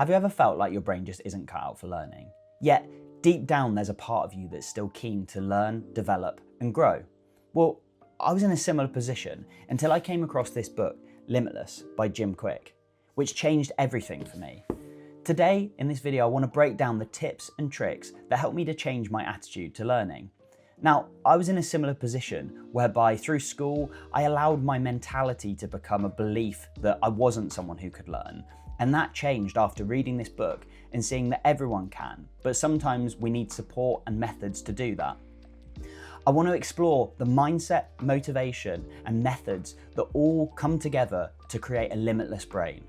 Have you ever felt like your brain just isn't cut out for learning? Yet, deep down there's a part of you that's still keen to learn, develop, and grow. Well, I was in a similar position until I came across this book, Limitless by Jim Kwik, which changed everything for me. Today, in this video, I want to break down the tips and tricks that helped me to change my attitude to learning. Now, I was in a similar position whereby through school, I allowed my mentality to become a belief that I wasn't someone who could learn. And that changed after reading this book and seeing that everyone can, but sometimes we need support and methods to do that. I want to explore the mindset, motivation, and methods that all come together to create a limitless brain.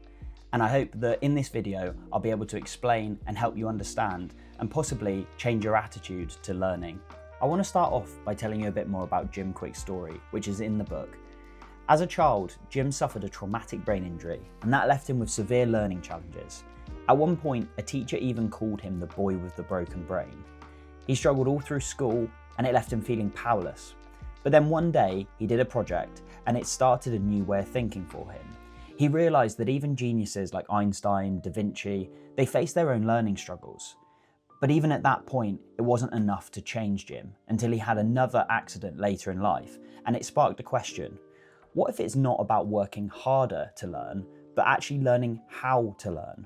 And I hope that in this video, I'll be able to explain and help you understand and possibly change your attitude to learning. I want to start off by telling you a bit more about Jim Kwik's story, which is in the book. As a child, Jim suffered a traumatic brain injury, and that left him with severe learning challenges. At one point, a teacher even called him the boy with the broken brain. He struggled all through school, and it left him feeling powerless. But then one day, he did a project, and it started a new way of thinking for him. He realised that even geniuses like Einstein, Da Vinci, they faced their own learning struggles. But even at that point, it wasn't enough to change Jim until he had another accident later in life, and it sparked a question. What if it's not about working harder to learn, but actually learning how to learn?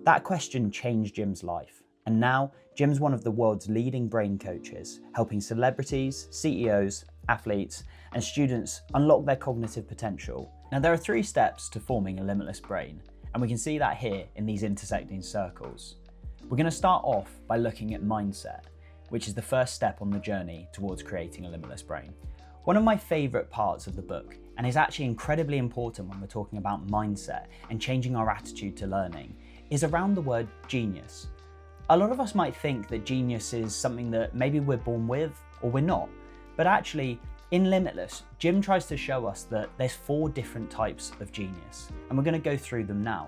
That question changed Jim's life, and now Jim's one of the world's leading brain coaches, helping celebrities, CEOs, athletes, and students unlock their cognitive potential. Now, there are 3 steps to forming a limitless brain, and we can see that here in these intersecting circles. We're going to start off by looking at mindset, which is the first step on the journey towards creating a limitless brain. One of my favourite parts of the book, and is actually incredibly important when we're talking about mindset and changing our attitude to learning, is around the word genius. A lot of us might think that genius is something that maybe we're born with or we're not, but actually in Limitless, Jim tries to show us that there's 4 different types of genius, and we're going to go through them now.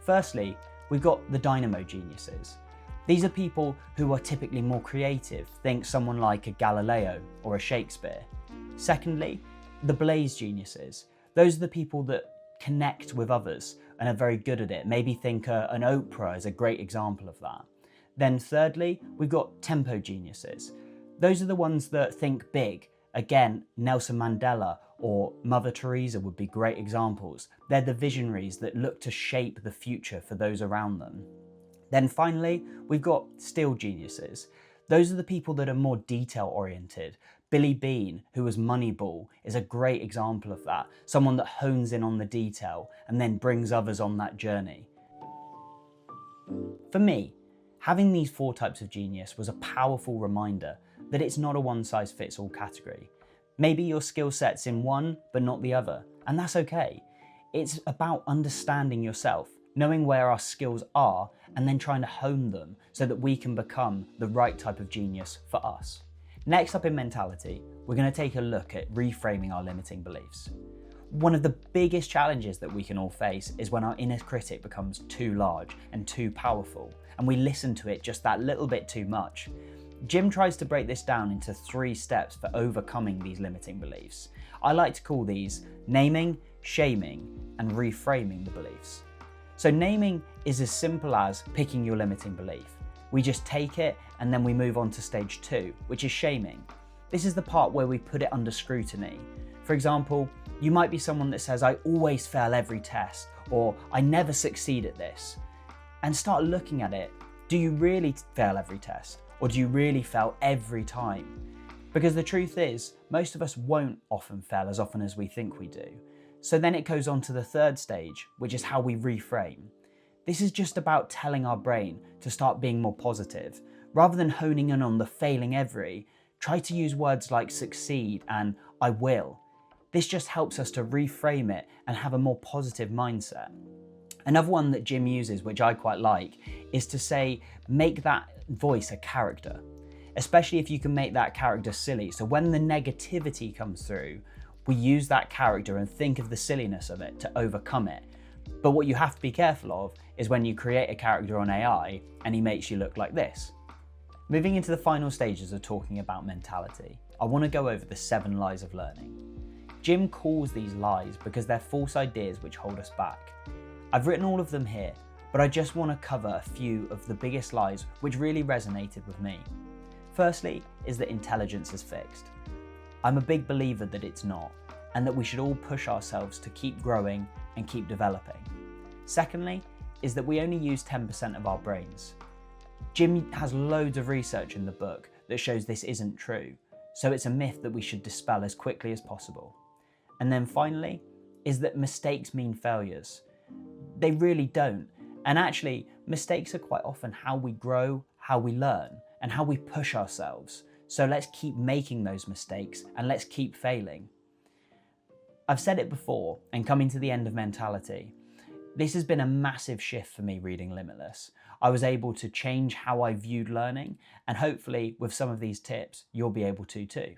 Firstly, we've got the dynamo geniuses. These are people who are typically more creative. Think someone like a Galileo or a Shakespeare. Secondly, the blaze geniuses. Those are the people that connect with others and are very good at it. Maybe think an Oprah is a great example of that. Then thirdly, we've got tempo geniuses. Those are the ones that think big. Again, Nelson Mandela or Mother Teresa would be great examples. They're the visionaries that look to shape the future for those around them. Then finally, we've got still geniuses. Those are the people that are more detail oriented. Billy Beane, who was Moneyball, is a great example of that. Someone that hones in on the detail and then brings others on that journey. For me, having these 4 types of genius was a powerful reminder that it's not a one-size-fits-all category. Maybe your skill set's in one, but not the other, and that's okay. It's about understanding yourself, knowing where our skills are, and then trying to hone them so that we can become the right type of genius for us. Next up in mentality, we're going to take a look at reframing our limiting beliefs. One of the biggest challenges that we can all face is when our inner critic becomes too large and too powerful, and we listen to it just that little bit too much. Jim tries to break this down into 3 steps for overcoming these limiting beliefs. I like to call these naming, shaming, and reframing the beliefs. So naming is as simple as picking your limiting belief. We just take it and then we move on to stage 2, which is shaming. This is the part where we put it under scrutiny. For example, you might be someone that says, I always fail every test, or I never succeed at this. And start looking at it. Do you really fail every test? Or do you really fail every time? Because the truth is, most of us won't often fail as often as we think we do. So then it goes on to the 3rd stage, which is how we reframe. This is just about telling our brain to start being more positive. Rather than honing in on the failing every, try to use words like succeed and I will. This just helps us to reframe it and have a more positive mindset. Another one that Jim uses, which I quite like, is to say, make that voice a character, especially if you can make that character silly. So when the negativity comes through, we use that character and think of the silliness of it to overcome it. But what you have to be careful of is when you create a character on AI and he makes you look like this. Moving into the final stages of talking about mentality, I want to go over the 7 lies of learning. Jim calls these lies because they're false ideas which hold us back. I've written all of them here, but I just want to cover a few of the biggest lies which really resonated with me. Firstly is that intelligence is fixed. I'm a big believer that it's not, and that we should all push ourselves to keep growing and keep developing. Secondly is that we only use 10% of our brains. Jim has loads of research in the book that shows this isn't true, so it's a myth that we should dispel as quickly as possible. And then finally is that mistakes mean failures. They really don't. And actually, mistakes are quite often how we grow, how we learn, and how we push ourselves. So let's keep making those mistakes and let's keep failing. I've said it before, and coming to the end of mentality, this has been a massive shift for me reading Limitless. I was able to change how I viewed learning, and hopefully with some of these tips, you'll be able to too.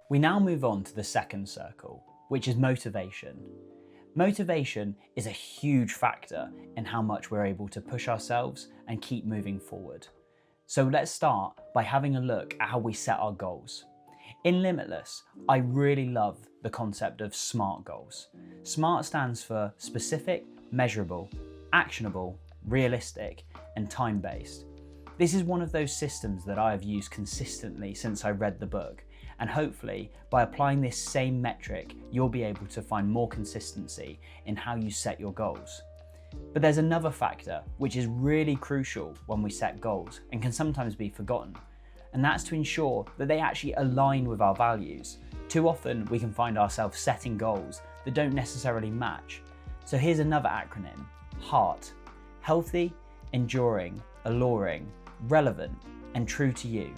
We now move on to the second circle, which is motivation. Motivation is a huge factor in how much we're able to push ourselves and keep moving forward. So let's start by having a look at how we set our goals. In Limitless, I really love the concept of SMART goals. SMART stands for specific, measurable, actionable, realistic, and time-based. This is one of those systems that I have used consistently since I read the book, and hopefully by applying this same metric, you'll be able to find more consistency in how you set your goals. But there's another factor which is really crucial when we set goals and can sometimes be forgotten, and that's to ensure that they actually align with our values. Too often we can find ourselves setting goals that don't necessarily match. So here's another acronym: HEART. Healthy, enduring, alluring, relevant, and true to you.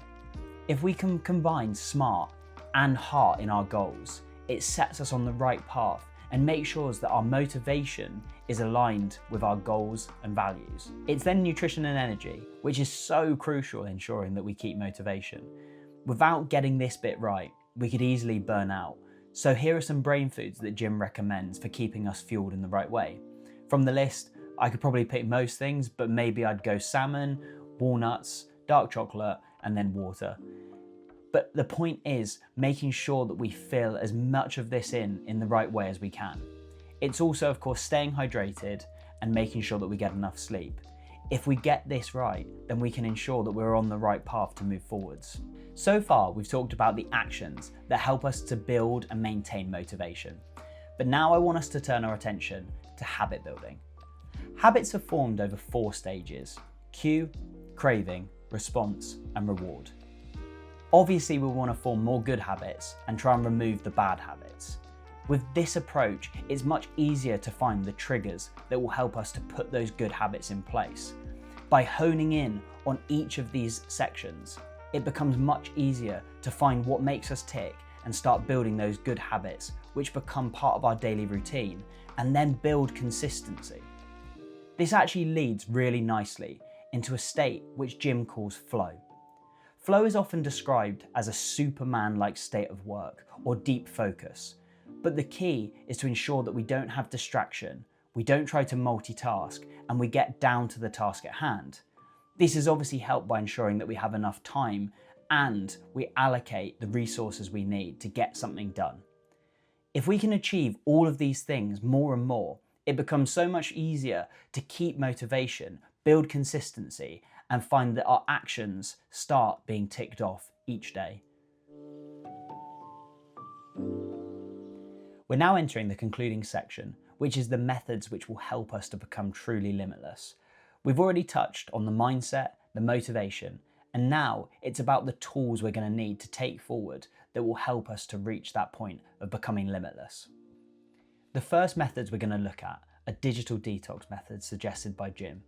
If we can combine SMART and HEART in our goals, it sets us on the right path and makes sure that our motivation is aligned with our goals and values. It's then nutrition and energy, which is so crucial in ensuring that we keep motivation. Without getting this bit right, we could easily burn out. So here are some brain foods that Jim recommends for keeping us fueled in the right way. From the list, I could probably pick most things, but maybe I'd go salmon, walnuts, dark chocolate, and then water. But the point is making sure that we fill as much of this in the right way as we can. It's also, of course, staying hydrated and making sure that we get enough sleep. If we get this right, then we can ensure that we're on the right path to move forwards. So far, we've talked about the actions that help us to build and maintain motivation. But now I want us to turn our attention to habit building. Habits are formed over 4 stages: cue, craving, response, and reward. Obviously, we want to form more good habits and try and remove the bad habits. With this approach, it's much easier to find the triggers that will help us to put those good habits in place. By honing in on each of these sections, it becomes much easier to find what makes us tick and start building those good habits which become part of our daily routine, and then build consistency. This actually leads really nicely into a state which Jim calls flow. Flow is often described as a Superman-like state of work or deep focus, but the key is to ensure that we don't have distraction, we don't try to multitask, and we get down to the task at hand. This is obviously helped by ensuring that we have enough time and we allocate the resources we need to get something done. If we can achieve all of these things more and more, it becomes so much easier to keep motivation, build consistency, and find that our actions start being ticked off each day. We're now entering the concluding section, which is the methods which will help us to become truly limitless. We've already touched on the mindset, the motivation, and now it's about the tools we're going to need to take forward that will help us to reach that point of becoming limitless. The first methods we're going to look at are digital detox methods suggested by Jim.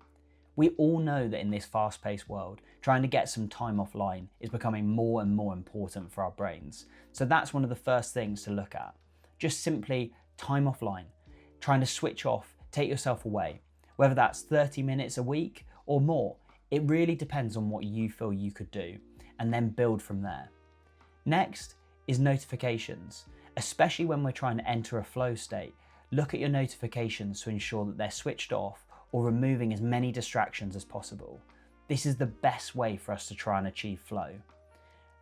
We all know that in this fast-paced world, trying to get some time offline is becoming more and more important for our brains. So that's one of the first things to look at. Just simply time offline, trying to switch off, take yourself away. Whether that's 30 minutes a week or more, it really depends on what you feel you could do, and then build from there. Next is notifications. Especially when we're trying to enter a flow state, look at your notifications to ensure that they're switched off or removing as many distractions as possible. This is the best way for us to try and achieve flow.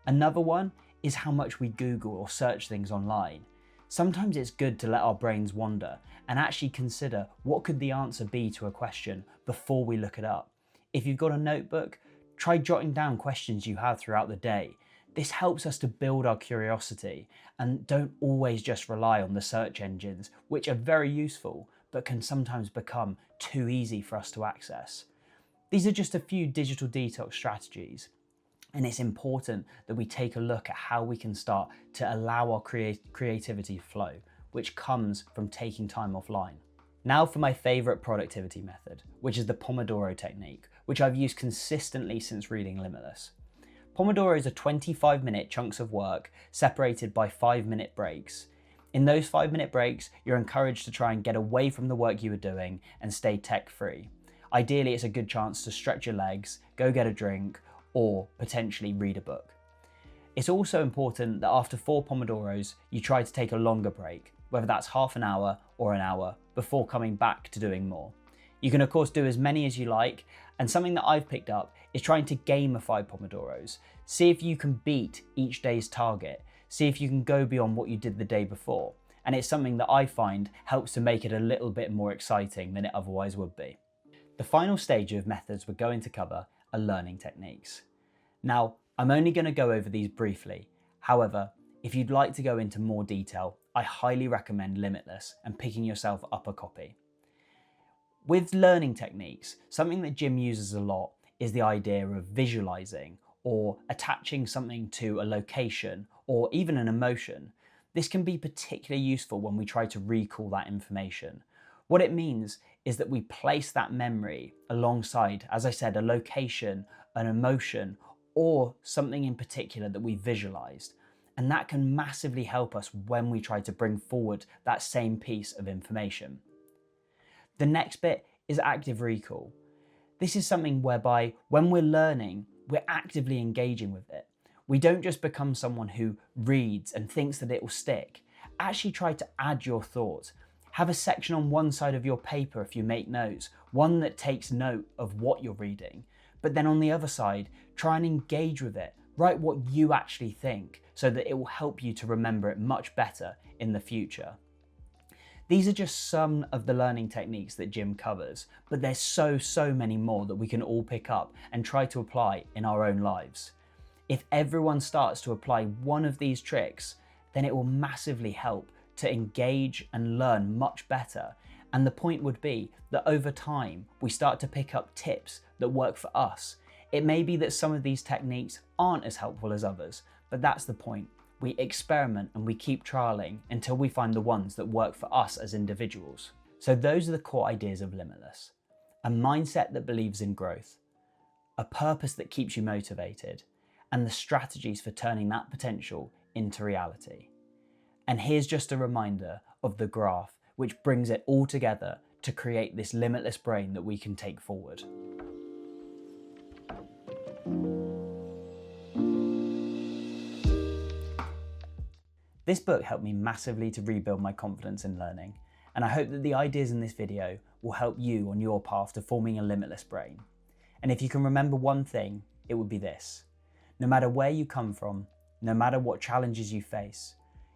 Another one is how much we Google or search things online. Sometimes it's good to let our brains wander and actually consider what could the answer be to a question before we look it up. If you've got a notebook, try jotting down questions you have throughout the day. This helps us to build our curiosity and don't always just rely on the search engines, which are very useful, but can sometimes become too easy for us to access. These are just a few digital detox strategies, and it's important that we take a look at how we can start to allow our creativity flow, which comes from taking time offline. Now for my favorite productivity method, which is the Pomodoro technique, which I've used consistently since reading Limitless. Pomodoros are 25-minute chunks of work separated by 5-minute breaks. In those 5-minute breaks, you're encouraged to try and get away from the work you were doing and stay tech-free. Ideally, it's a good chance to stretch your legs, go get a drink, or potentially read a book. It's also important that after 4 Pomodoros, you try to take a longer break, whether that's half an hour or an hour, before coming back to doing more. You can of course do as many as you like, and something that I've picked up is trying to gamify Pomodoros. See if you can beat each day's target, see if you can go beyond what you did the day before, and it's something that I find helps to make it a little bit more exciting than it otherwise would be. The final stage of methods we're going to cover are learning techniques. Now, I'm only going to go over these briefly. However, if you'd like to go into more detail, I highly recommend Limitless and picking yourself up a copy. With learning techniques, something that Jim uses a lot is the idea of visualizing or attaching something to a location or even an emotion. This can be particularly useful when we try to recall that information. What it means is that we place that memory alongside, as I said, a location, an emotion, or something in particular that we visualized. And that can massively help us when we try to bring forward that same piece of information. The next bit is active recall. This is something whereby when we're learning, we're actively engaging with it. We don't just become someone who reads and thinks that it will stick. Actually try to add your thoughts. Have a section on one side of your paper if you make notes, one that takes note of what you're reading. But then on the other side, try and engage with it. Write what you actually think so that it will help you to remember it much better in the future. These are just some of the learning techniques that Jim covers, but there's so many more that we can all pick up and try to apply in our own lives. If everyone starts to apply one of these tricks, then it will massively help to engage and learn much better. And the point would be that over time, we start to pick up tips that work for us. It may be that some of these techniques aren't as helpful as others, but that's the point. We experiment and we keep trialing until we find the ones that work for us as individuals. So those are the core ideas of Limitless. A mindset that believes in growth, a purpose that keeps you motivated, and the strategies for turning that potential into reality. And here's just a reminder of the graph, which brings it all together to create this limitless brain that we can take forward. This book helped me massively to rebuild my confidence in learning, and I hope that the ideas in this video will help you on your path to forming a limitless brain. And if you can remember one thing, it would be this. No matter where you come from, no matter what challenges you face,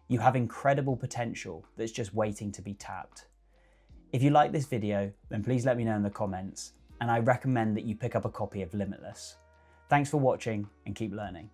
you have incredible potential that's just waiting to be tapped. If you like this video, then please let me know in the comments, and I recommend that you pick up a copy of Limitless. Thanks for watching and keep learning.